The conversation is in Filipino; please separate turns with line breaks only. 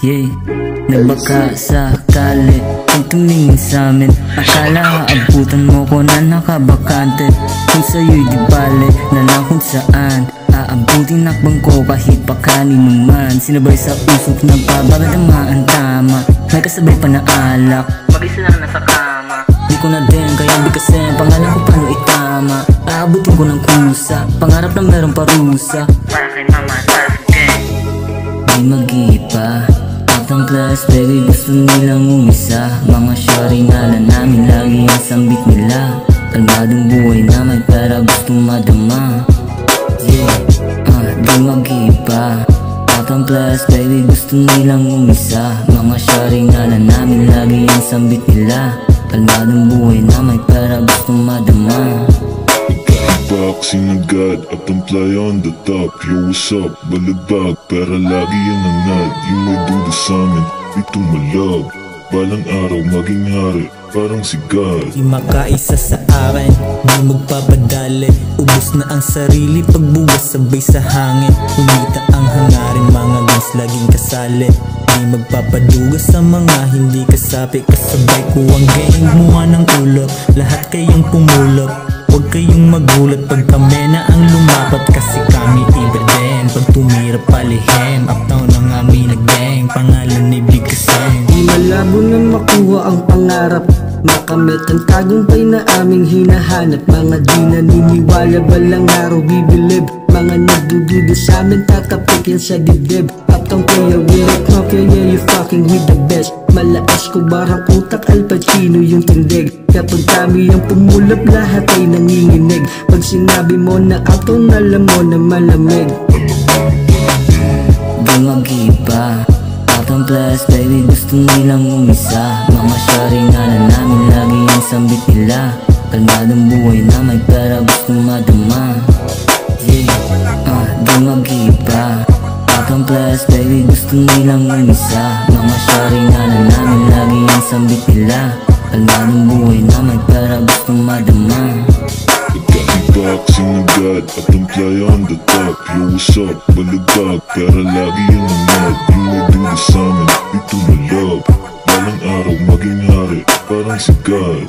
Yeah, nagbaka sa kali kung tumingin sa'min. Akala aabutan mo ko na nakabakante. Kung sa'yo'y di bale na lang kung saan aabutin nakbang ko kahit pa kanino man. Sinabay sa usok nagpabagadamaan tama. May kasabay pa na alak, mag-isa lang nasa kama. Di ko na din kaya di kasi pangalan ko paano itama. Aabutin ko ng kusa, pangarap na meron parusa. Para kay mama sa gang di mag-iiba. Atang class baby gusto nilang umisa. Mga shawty nga na namin lagi ang sambit nila. Kalmadong buhay na may pera gustong madama. Yeah, di mag-iiba. Atang class baby gusto nilang umisa. Mga shawty nga na namin lagi ang sambit nila. Kalmadong buhay na may pera gustong madama.
Boxing agad at ang play on the top. Yo, what's up? Balibag, pera lagi ang anad. You may do the amin, ito malab. Balang araw maging hari, parang si God.
Di makaisa sa akin, di magpapadali. Ubus na ang sarili, pagbuwas sabay sa hangin. Umita ang hangarin, mga guns laging kasali. Di magpapadugas sa mga hindi kasapi. Kasabay ko ang gang, muha ng ulot. Lahat kayong pumulot. Huwag kayong magulat pag kami na ang lumapat. Kasi kami iba din, pag tumira palihim. Uptown ang aming nag-gang, pangalan ni Big Kasem.
Di malabo na makuha ang pangarap, makamit ang tagumpay na aming hinahanap. Mga di naniniwala balang araw bibilib. Mga nagdududo sa amin tatapikin sa dibdib. Uptown kaya we like mafia, yeah you fucking with the best. Malakas ko barang utak, Al Pacino yung tindig. Kapag kami ang pumulap lahat ay nanginginig. Pag sinabi mo na uptown alam mo na malamig.
Di mag-iba. Atang class baby gusto nilang umisa. Mga shawty nga na namin lagi ang sambit nila. Kalmadong buhay na may pera gustong madama. Yeah, di mag-iba. Atang class baby gusto nilang umisa. Mga shawty nga na namin lagi ang sambit nila. Kalmadong buhay na may pera gustong madama.
Boxing agad at ang play on the top. Yo, what's up? Balibag, pera lagi ang anad. You may do the amin, ito malab. Balang araw maging hari, parang si God.